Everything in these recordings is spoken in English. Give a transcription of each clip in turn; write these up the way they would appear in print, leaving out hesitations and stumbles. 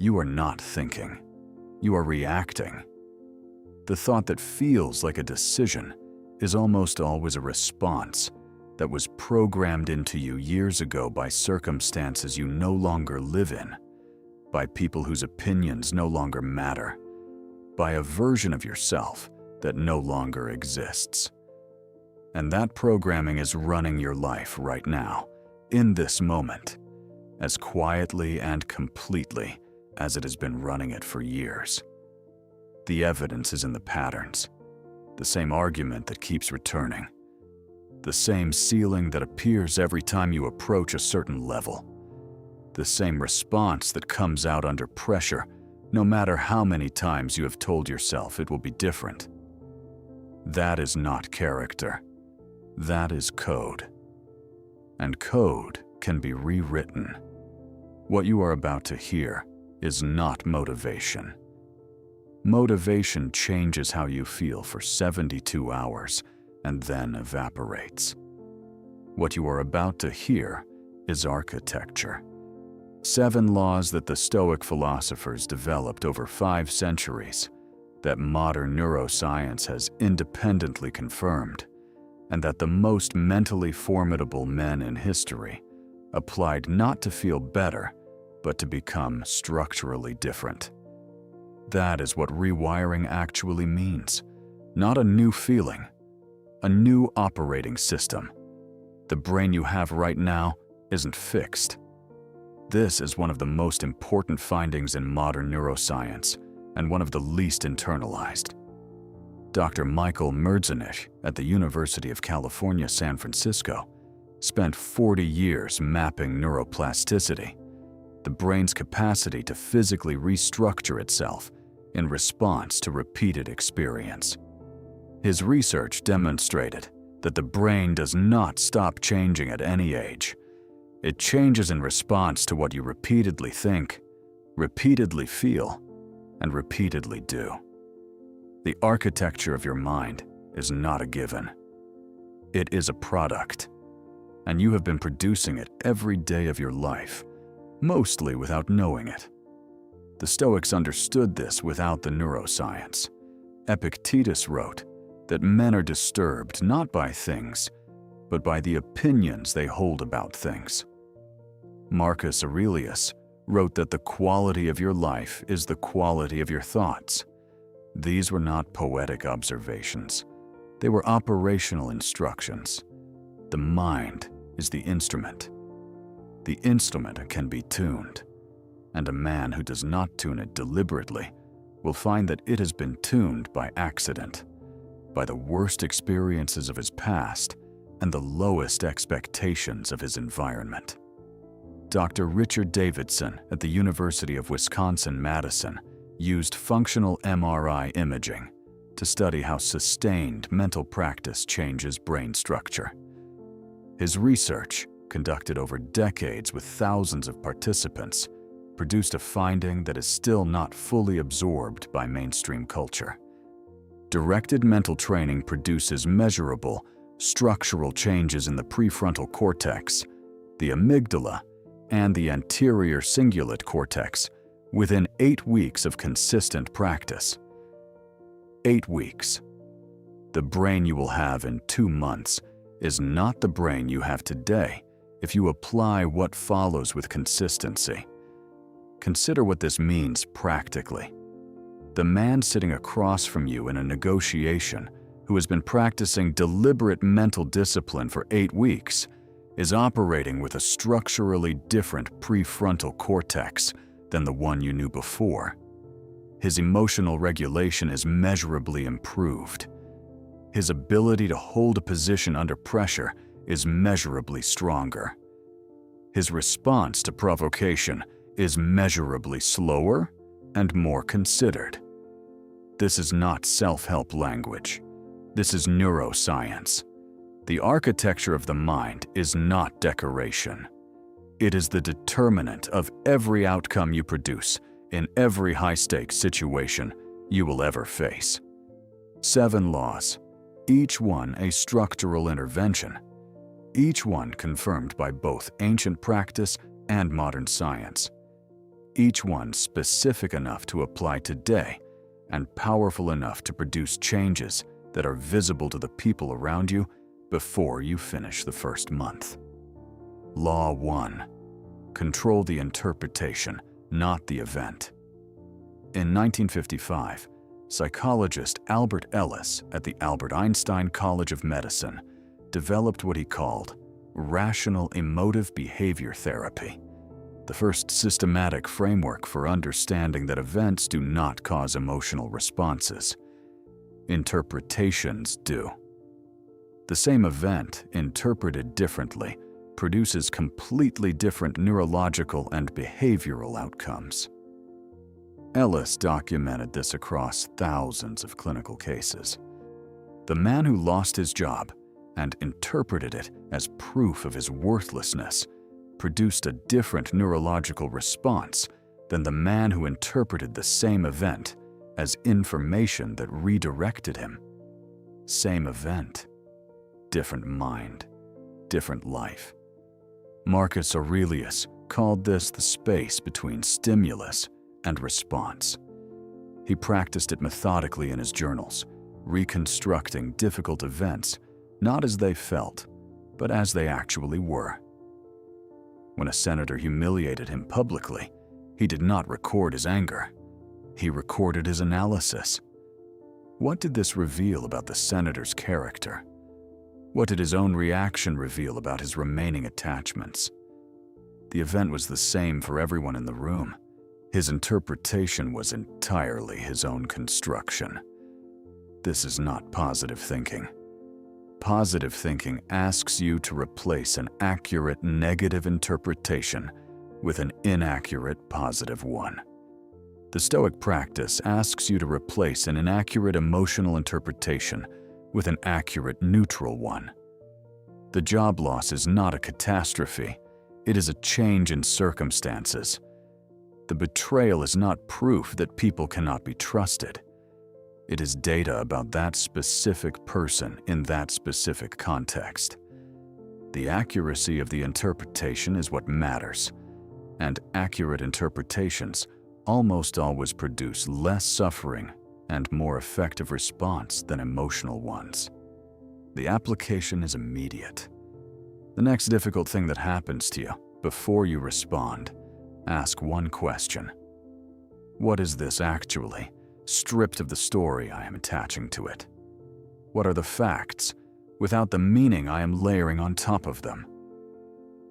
You are not thinking. You are reacting. The thought that feels like a decision is almost always a response that was programmed into you years ago by circumstances you no longer live in, by people whose opinions no longer matter, by a version of yourself that no longer exists. And that programming is running your life right now, in this moment, as quietly and completely as it has been running it for years. The evidence is in the patterns, the same argument that keeps returning, the same ceiling that appears every time you approach a certain level, the same response that comes out under pressure, no matter how many times you have told yourself it will be different. That is not character. That is code. And code can be rewritten. What you are about to hear is not motivation. Motivation changes how you feel for 72 hours and then evaporates. What you are about to hear is architecture. 7 laws that the Stoic philosophers developed over 5 centuries, that modern neuroscience has independently confirmed, and that the most mentally formidable men in history applied not to feel better, but to become structurally different. That is what rewiring actually means. Not a new feeling, a new operating system. The brain you have right now isn't fixed. This is one of the most important findings in modern neuroscience and one of the least internalized. Dr. Michael Merzenich at the University of California, San Francisco, spent 40 years mapping neuroplasticity, the brain's capacity to physically restructure itself in response to repeated experience. His research demonstrated that the brain does not stop changing at any age. It changes in response to what you repeatedly think, repeatedly feel, and repeatedly do. The architecture of your mind is not a given. It is a product, and you have been producing it every day of your life, mostly without knowing it. The Stoics understood this without the neuroscience. Epictetus wrote that men are disturbed not by things, but by the opinions they hold about things. Marcus Aurelius wrote that the quality of your life is the quality of your thoughts. These were not poetic observations. They were operational instructions. The mind is the instrument. The instrument can be tuned, and a man who does not tune it deliberately will find that it has been tuned by accident, by the worst experiences of his past and the lowest expectations of his environment. Dr. Richard Davidson at the University of Wisconsin-Madison used functional MRI imaging to study how sustained mental practice changes brain structure. His research, conducted over decades with thousands of participants, produced a finding that is still not fully absorbed by mainstream culture. Directed mental training produces measurable, structural changes in the prefrontal cortex, the amygdala, and the anterior cingulate cortex within 8 weeks of consistent practice. 8 weeks. The brain you will have in 2 months is not the brain you have today if you apply what follows with consistency. Consider what this means practically. The man sitting across from you in a negotiation who has been practicing deliberate mental discipline for 8 weeks is operating with a structurally different prefrontal cortex than the one you knew before. His emotional regulation is measurably improved. His ability to hold a position under pressure is measurably stronger. His response to provocation is measurably slower and more considered. This is not self-help language. This is neuroscience. The architecture of the mind is not decoration. It is the determinant of every outcome you produce in every high-stakes situation you will ever face. 7 laws, each one a structural intervention, each one confirmed by both ancient practice and modern science. each one specific enough to apply today and powerful enough to produce changes that are visible to the people around you before you finish the first month. Law 1. Control the interpretation, not the event. In 1955, psychologist Albert Ellis at the Albert Einstein College of Medicine developed what he called rational emotive behavior therapy, the first systematic framework for understanding that events do not cause emotional responses. Interpretations do. The same event, interpreted differently, produces completely different neurological and behavioral outcomes. Ellis documented this across thousands of clinical cases. The man who lost his job and interpreted it as proof of his worthlessness produced a different neurological response than the man who interpreted the same event as information that redirected him. Same event, different mind, different life. Marcus Aurelius called this the space between stimulus and response. He practiced it methodically in his journals, reconstructing difficult events not as they felt, but as they actually were. When a senator humiliated him publicly, he did not record his anger. He recorded his analysis. What did this reveal about the senator's character? What did his own reaction reveal about his remaining attachments? The event was the same for everyone in the room. His interpretation was entirely his own construction. This is not positive thinking. Positive thinking asks you to replace an accurate negative interpretation with an inaccurate positive one. The Stoic practice asks you to replace an inaccurate emotional interpretation with an accurate neutral one. The job loss is not a catastrophe. It is a change in circumstances. The betrayal is not proof that people cannot be trusted. It is data about that specific person in that specific context. The accuracy of the interpretation is what matters, and accurate interpretations almost always produce less suffering and more effective response than emotional ones. The application is immediate. The next difficult thing that happens to you before you respond, ask one question. What is this actually, stripped of the story I am attaching to it? What are the facts, without the meaning I am layering on top of them?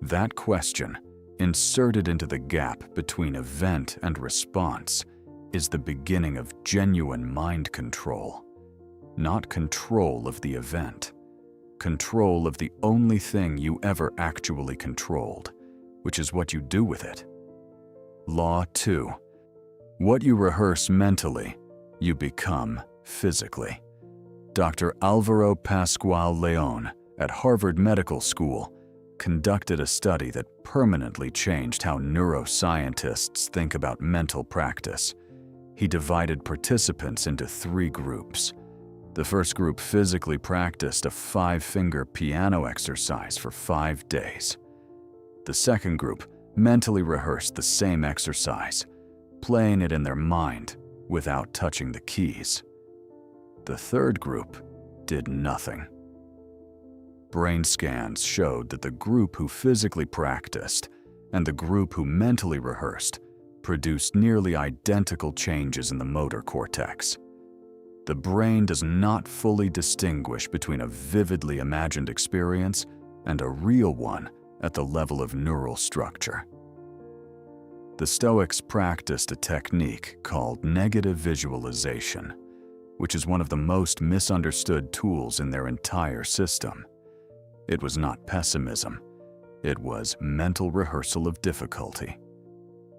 That question, inserted into the gap between event and response, is the beginning of genuine mind control. Not control of the event. Control of the only thing you ever actually controlled, which is what you do with it. Law 2. What you rehearse mentally, you become physically. Dr. Alvaro Pascual León at Harvard Medical School conducted a study that permanently changed how neuroscientists think about mental practice. He divided participants into 3 groups. The first group physically practiced a 5-finger piano exercise for 5 days. The second group mentally rehearsed the same exercise, playing it in their mind without touching the keys. The third group did nothing. Brain scans showed that the group who physically practiced and the group who mentally rehearsed produced nearly identical changes in the motor cortex. The brain does not fully distinguish between a vividly imagined experience and a real one at the level of neural structure. The Stoics practiced a technique called negative visualization, which is one of the most misunderstood tools in their entire system. It was not pessimism. It was mental rehearsal of difficulty.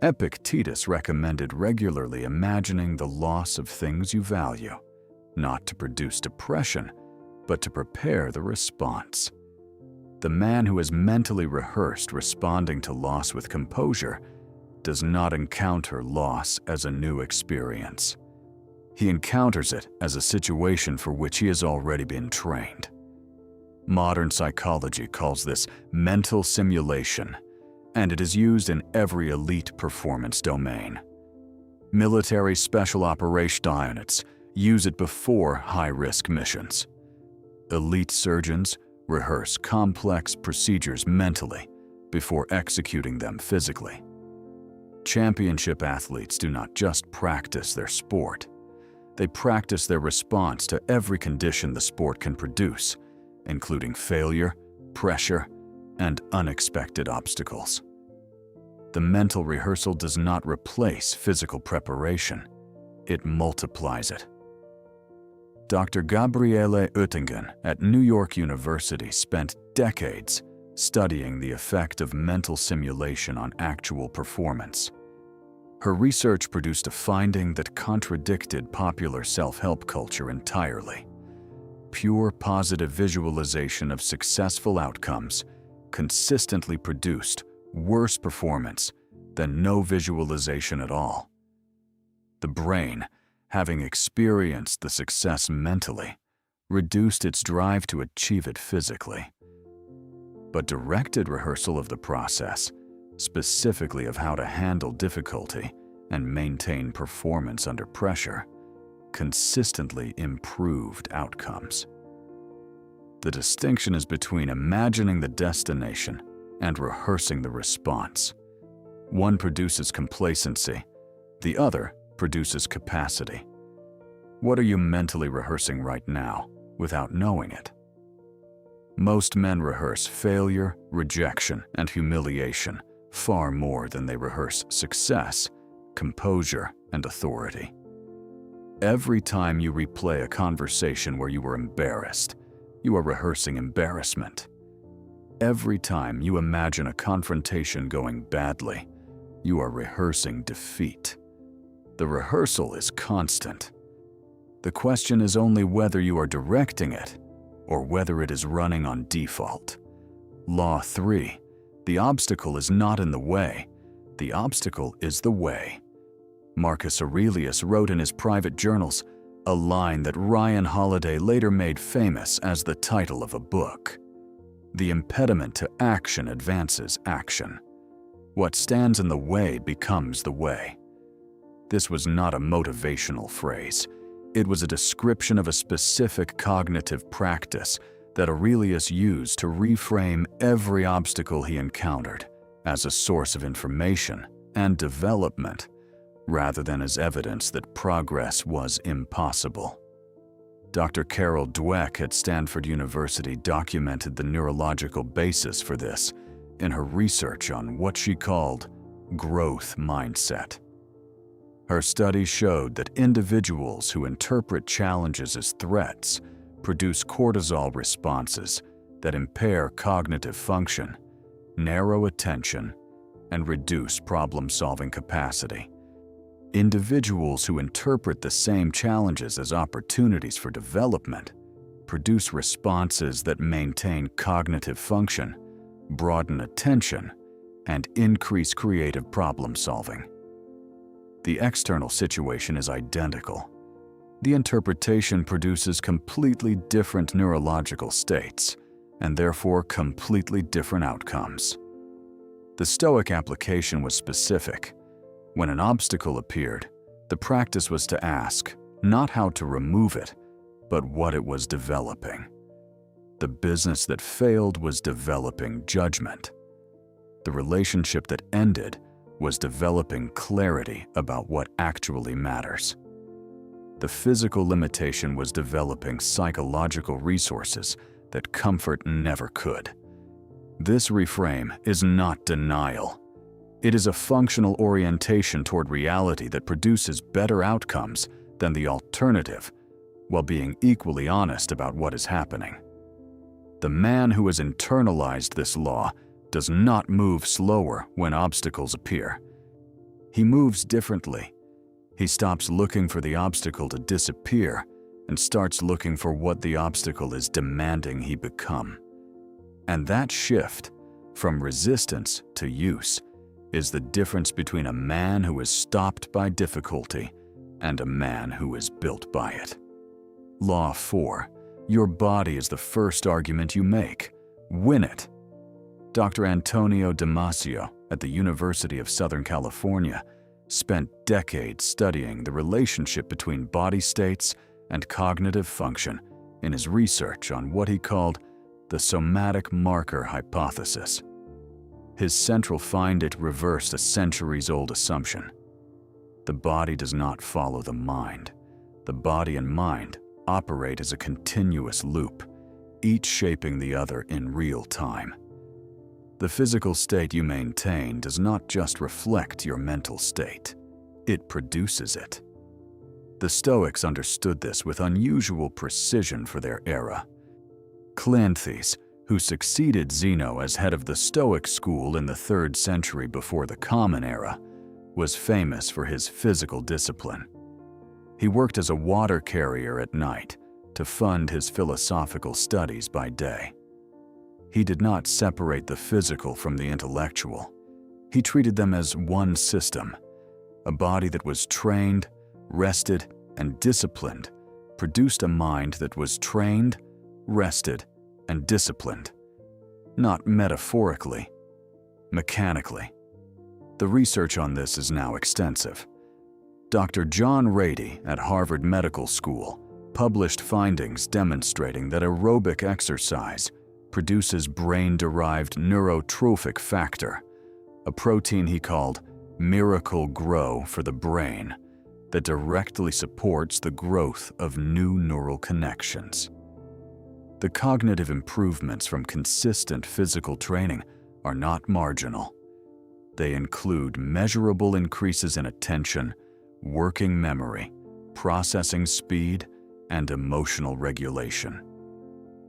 Epictetus recommended regularly imagining the loss of things you value, not to produce depression, but to prepare the response. The man who has mentally rehearsed responding to loss with composure does not encounter loss as a new experience. He encounters it as a situation for which he has already been trained. Modern psychology calls this mental simulation, and it is used in every elite performance domain. Military special operations units use it before high-risk missions. Elite surgeons rehearse complex procedures mentally before executing them physically. Championship athletes do not just practice their sport. They practice their response to every condition the sport can produce, including failure, pressure, and unexpected obstacles. The mental rehearsal does not replace physical preparation. It multiplies it. Dr. Gabriele Oettingen at New York University spent decades studying the effect of mental simulation on actual performance. Her research produced a finding that contradicted popular self-help culture entirely. Pure positive visualization of successful outcomes consistently produced worse performance than no visualization at all. The brain, having experienced the success mentally, reduced its drive to achieve it physically. But directed rehearsal of the process, specifically of how to handle difficulty and maintain performance under pressure, consistently improved outcomes. The distinction is between imagining the destination and rehearsing the response. One produces complacency, the other produces capacity. What are you mentally rehearsing right now without knowing it? Most men rehearse failure, rejection, and humiliation far more than they rehearse success, composure, and authority. Every time you replay a conversation where you were embarrassed, you are rehearsing embarrassment. Every time you imagine a confrontation going badly, you are rehearsing defeat. The rehearsal is constant. The question is only whether you are directing it or whether it is running on default. Law 3. The obstacle is not in the way. The obstacle is the way. Marcus Aurelius wrote in his private journals a line that Ryan Holiday later made famous as the title of a book. The impediment to action advances action. What stands in the way becomes the way. This was not a motivational phrase. It was a description of a specific cognitive practice that Aurelius used to reframe every obstacle he encountered as a source of information and development, rather than as evidence that progress was impossible. Dr. Carol Dweck at Stanford University documented the neurological basis for this in her research on what she called growth mindset. Her study showed that individuals who interpret challenges as threats produce cortisol responses that impair cognitive function, narrow attention, and reduce problem-solving capacity. Individuals who interpret the same challenges as opportunities for development produce responses that maintain cognitive function, broaden attention, and increase creative problem-solving. The external situation is identical. The interpretation produces completely different neurological states, and therefore completely different outcomes. The Stoic application was specific. When an obstacle appeared, the practice was to ask not how to remove it, but what it was developing. The business that failed was developing judgment. The relationship that ended was developing clarity about what actually matters. The physical limitation was developing psychological resources that comfort never could. This reframe is not denial. It is a functional orientation toward reality that produces better outcomes than the alternative, while being equally honest about what is happening. The man who has internalized this law does not move slower when obstacles appear. He moves differently. He stops looking for the obstacle to disappear and starts looking for what the obstacle is demanding he become. And that shift from resistance to use is the difference between a man who is stopped by difficulty and a man who is built by it. Law 4. Your body is the first argument you make. Win it. Dr. Antonio Damasio at the University of Southern California, spent decades studying the relationship between body states and cognitive function in his research on what he called the somatic marker hypothesis. His central finding reversed a centuries-old assumption. The body does not follow the mind. The body and mind operate as a continuous loop, each shaping the other in real time. The physical state you maintain does not just reflect your mental state, it produces it. The Stoics understood this with unusual precision for their era. Cleanthes, who succeeded Zeno as head of the Stoic school in the 3rd century before the Common Era, was famous for his physical discipline. He worked as a water carrier at night to fund his philosophical studies by day. He did not separate the physical from the intellectual. He treated them as one system. A body that was trained, rested, and disciplined produced a mind that was trained, rested, and disciplined. Not metaphorically, mechanically. The research on this is now extensive. Dr. John Rady at Harvard Medical School published findings demonstrating that aerobic exercise produces brain-derived neurotrophic factor, a protein he called miracle grow for the brain that directly supports the growth of new neural connections. The cognitive improvements from consistent physical training are not marginal. They include measurable increases in attention, working memory, processing speed, and emotional regulation.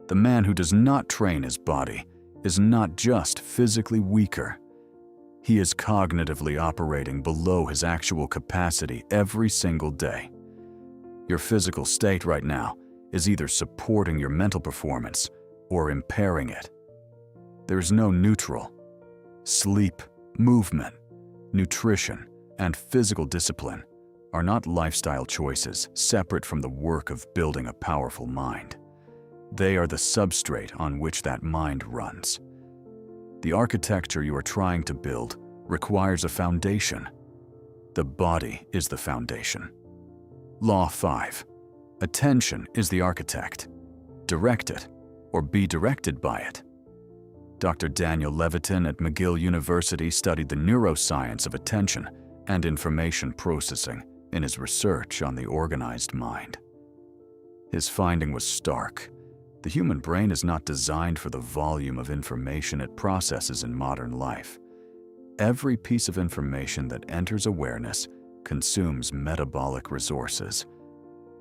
The man who does not train his body is not just physically weaker. He is cognitively operating below his actual capacity every single day. Your physical state right now is either supporting your mental performance or impairing it. There is no neutral. Sleep, movement, nutrition, and physical discipline are not lifestyle choices separate from the work of building a powerful mind. They are the substrate on which that mind runs. The architecture you are trying to build requires a foundation. The body is the foundation. Law 5. Attention is the architect. Direct it, or be directed by it. Dr. Daniel Levitin at McGill University studied the neuroscience of attention and information processing in his research on the organized mind. His finding was stark. The human brain is not designed for the volume of information it processes in modern life. Every piece of information that enters awareness consumes metabolic resources.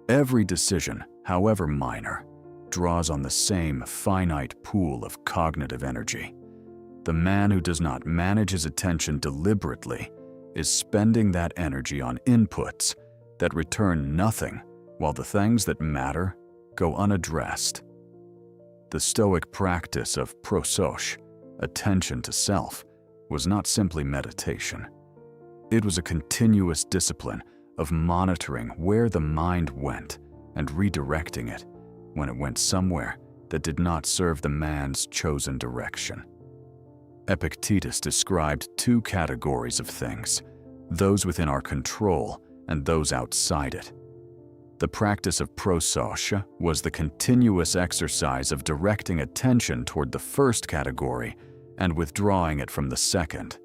Every decision, however minor, draws on the same finite pool of cognitive energy. The man who does not manage his attention deliberately is spending that energy on inputs that return nothing, while the things that matter go unaddressed. The Stoic practice of prososche, attention to self, was not simply meditation. It was a continuous discipline of monitoring where the mind went and redirecting it when it went somewhere that did not serve the man's chosen direction. Epictetus described 2 categories of things, those within our control and those outside it. The practice of prososche was the continuous exercise of directing attention toward the first category and withdrawing it from the second.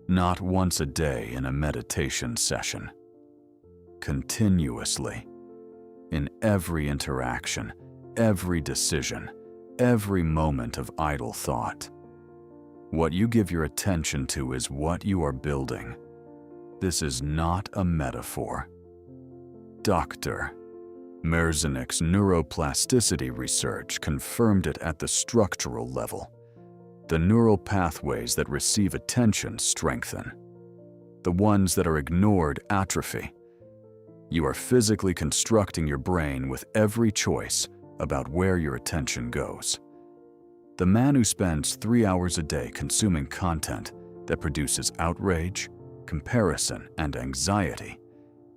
Not once a day in a meditation session. Continuously. In every interaction, every decision, every moment of idle thought. What you give your attention to is what you are building. This is not a metaphor. Dr. Merzenich's neuroplasticity research confirmed it at the structural level. The neural pathways that receive attention strengthen. The ones that are ignored atrophy. You are physically constructing your brain with every choice about where your attention goes. The man who spends 3 hours a day consuming content that produces outrage, comparison, and anxiety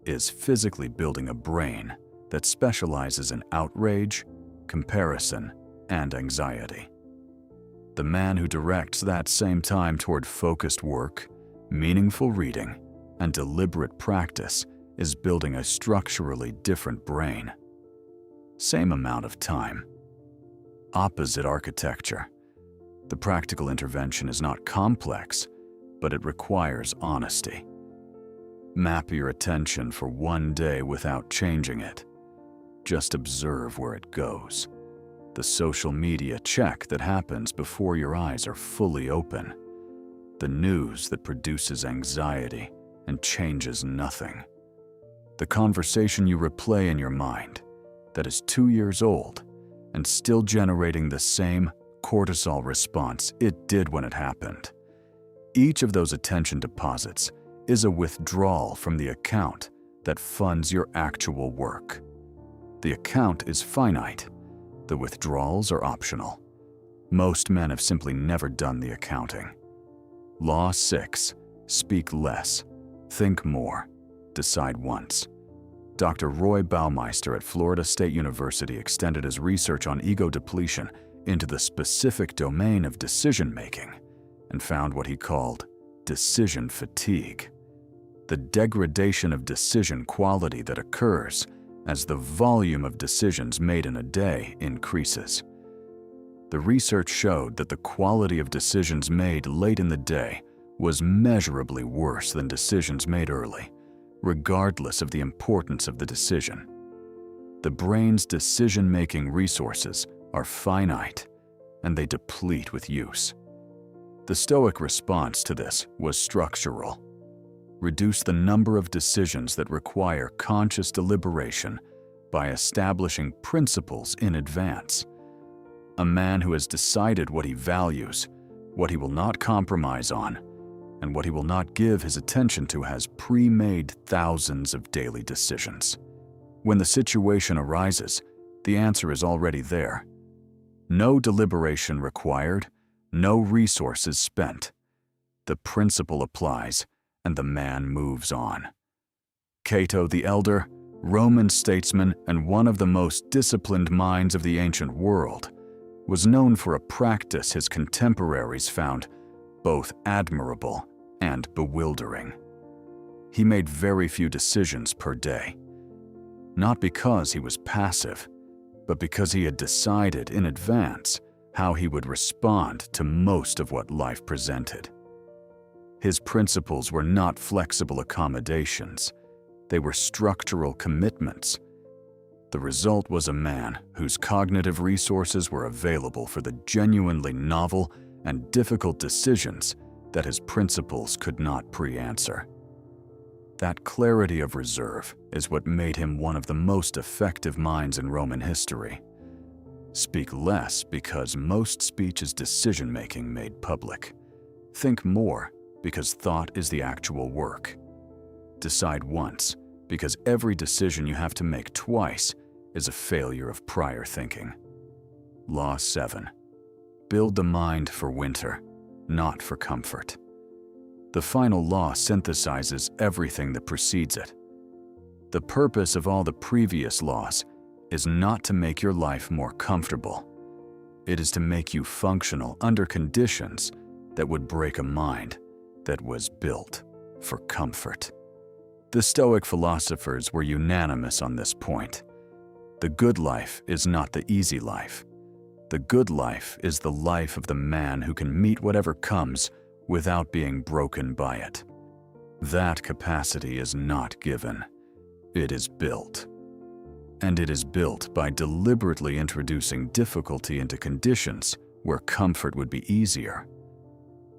is physically building a brain that specializes in outrage, comparison, and anxiety. The man who directs that same time toward focused work, meaningful reading, and deliberate practice is building a structurally different brain. Same amount of time. Opposite architecture. The practical intervention is not complex, but it requires honesty. Map your attention for one day without changing it. Just observe where it goes. The social media check that happens before your eyes are fully open. The news that produces anxiety and changes nothing. The conversation you replay in your mind that is 2 years old and still generating the same cortisol response it did when it happened. Each of those attention deposits is a withdrawal from the account that funds your actual work. The account is finite. The withdrawals are optional. Most men have simply never done the accounting. Law 6. Speak less. Think more. Decide once. Dr. Roy Baumeister at Florida State University extended his research on ego depletion into the specific domain of decision-making and found what he called decision fatigue, the degradation of decision quality that occurs as the volume of decisions made in a day increases. The research showed that the quality of decisions made late in the day was measurably worse than decisions made early, regardless of the importance of the decision. The brain's decision-making resources are finite, and they deplete with use. The Stoic response to this was structural. Reduce the number of decisions that require conscious deliberation by establishing principles in advance. A man who has decided what he values, what he will not compromise on, and what he will not give his attention to has pre-made thousands of daily decisions. When the situation arises, the answer is already there. No deliberation required, no resources spent. The principle applies, and the man moves on. Cato the Elder, Roman statesman and one of the most disciplined minds of the ancient world, was known for a practice his contemporaries found both admirable and bewildering. He made very few decisions per day, not because he was passive, but because he had decided in advance how he would respond to most of what life presented. His principles were not flexible accommodations, they were structural commitments. The result was a man whose cognitive resources were available for the genuinely novel and difficult decisions that his principles could not pre-answer. That clarity of reserve is what made him one of the most effective minds in Roman history. Speak less because most speech is decision-making made public. Think more because thought is the actual work. Decide once because every decision you have to make twice is a failure of prior thinking. Law 7. Build the mind for winter, not for comfort. The final law synthesizes everything that precedes it. The purpose of all the previous laws is not to make your life more comfortable. It is to make you functional under conditions that would break a mind that was built for comfort. The Stoic philosophers were unanimous on this point. The good life is not the easy life. The good life is the life of the man who can meet whatever comes without being broken by it. That capacity is not given. It is built. And it is built by deliberately introducing difficulty into conditions where comfort would be easier.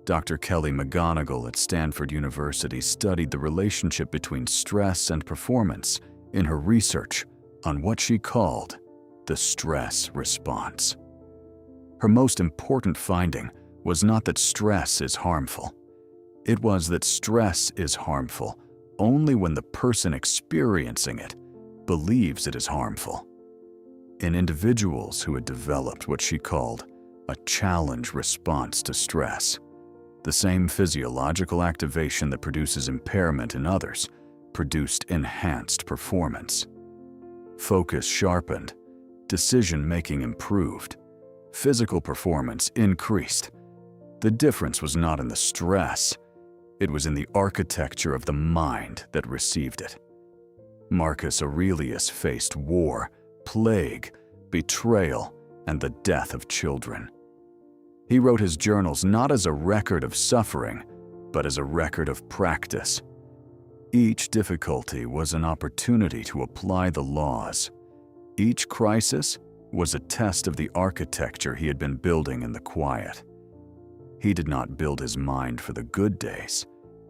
Dr. Kelly McGonigal at Stanford University studied the relationship between stress and performance in her research on what she called the stress response. Her most important finding was not that stress is harmful. It was that stress is harmful only when the person experiencing it believes it is harmful. In individuals who had developed what she called a challenge response to stress, the same physiological activation that produces impairment in others produced enhanced performance. Focus sharpened, decision-making improved, Physical performance increased. The difference was not in the stress, it was in the architecture of the mind that received it. Marcus Aurelius faced war, plague, betrayal, and the death of children. He wrote his journals not as a record of suffering, but as a record of practice. Each difficulty was an opportunity to apply the laws. Each crisis was a test of the architecture he had been building in the quiet. He did not build his mind for the good days.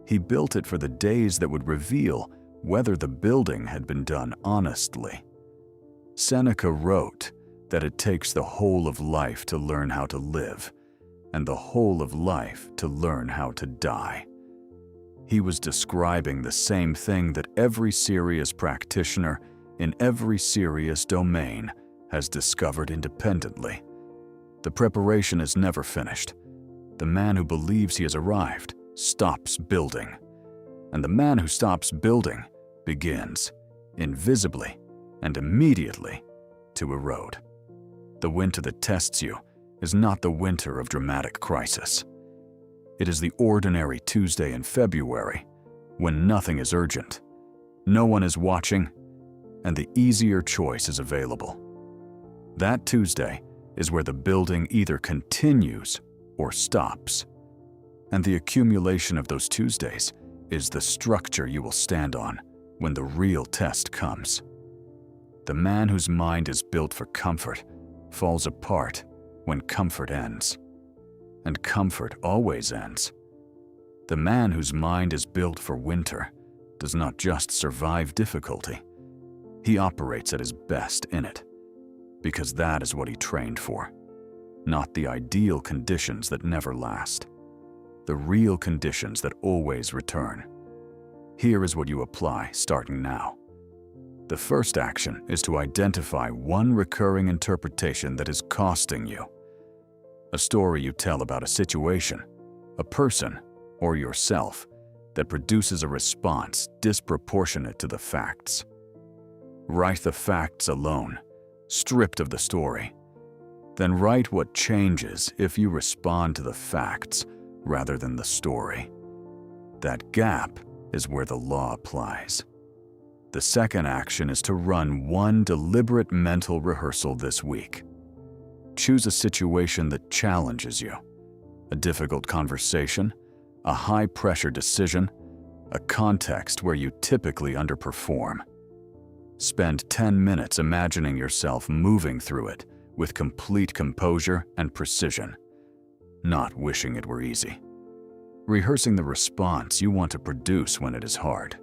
He built it for the days that would reveal whether the building had been done honestly. Seneca wrote that it takes the whole of life to learn how to live, and the whole of life to learn how to die. He was describing the same thing that every serious practitioner in every serious domain has discovered independently. The preparation is never finished. The man who believes he has arrived stops building, and the man who stops building begins, invisibly and immediately, to erode. The winter that tests you is not the winter of dramatic crisis. It is the ordinary Tuesday in February, when nothing is urgent, no one is watching, and the easier choice is available. That Tuesday is where the building either continues or stops. And the accumulation of those Tuesdays is the structure you will stand on when the real test comes. The man whose mind is built for comfort falls apart when comfort ends. And comfort always ends. The man whose mind is built for winter does not just survive difficulty. He operates at his best in it, because that is what he trained for, not the ideal conditions that never last, the real conditions that always return. Here is what you apply starting now. The first action is to identify one recurring interpretation that is costing you. A story you tell about a situation, a person, or yourself that produces a response disproportionate to the facts. Write the facts alone, stripped of the story. Then write what changes if you respond to the facts rather than the story. That gap is where the law applies. The second action is to run one deliberate mental rehearsal this week. Choose a situation that challenges you, a difficult conversation, a high-pressure decision, a context where you typically underperform. Spend 10 minutes imagining yourself moving through it with complete composure and precision, not wishing it were easy. Rehearsing the response you want to produce when it is hard.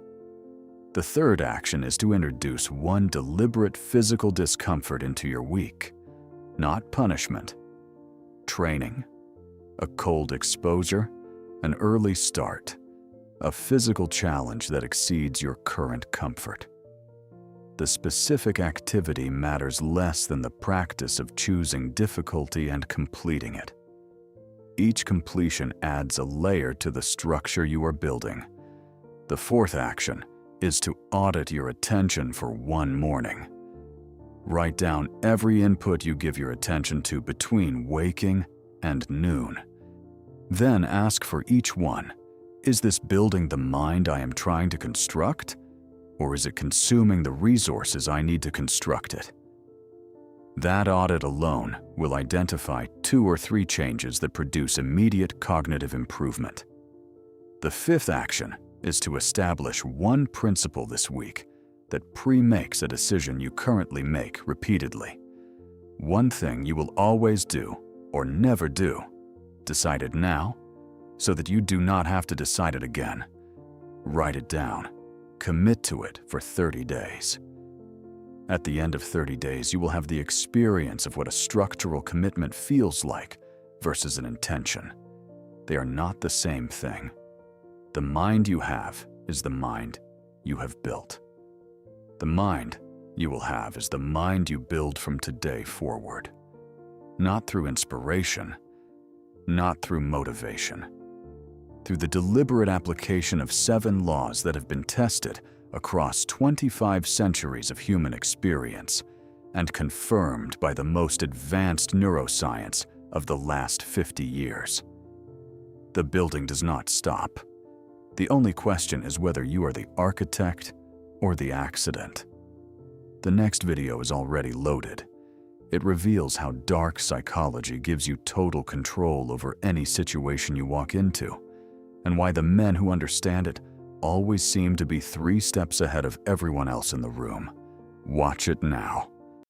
The third action is to introduce one deliberate physical discomfort into your week, not punishment. Training, a cold exposure, an early start, a physical challenge that exceeds your current comfort. The specific activity matters less than the practice of choosing difficulty and completing it. Each completion adds a layer to the structure you are building. The fourth action is to audit your attention for one morning. Write down every input you give your attention to between waking and noon. Then ask for each one, is this building the mind I am trying to construct, or is it consuming the resources I need to construct it? That audit alone will identify 2 or 3 changes that produce immediate cognitive improvement. The fifth action is to establish one principle this week that pre-makes a decision you currently make repeatedly. One thing you will always do or never do. Decide it now so that you do not have to decide it again. Write it down. Commit to it for 30 days. At the end of 30 days, you will have the experience of what a structural commitment feels like versus an intention. They are not the same thing. The mind you have is the mind you have built. The mind you will have is the mind you build from today forward. Not through inspiration, not through motivation. Through the deliberate application of 7 laws that have been tested across 25 centuries of human experience and confirmed by the most advanced neuroscience of the last 50 years. The building does not stop. The only question is whether you are the architect or the accident. The next video is already loaded. It reveals how dark psychology gives you total control over any situation you walk into, and why the men who understand it always seem to be 3 steps ahead of everyone else in the room. Watch it now.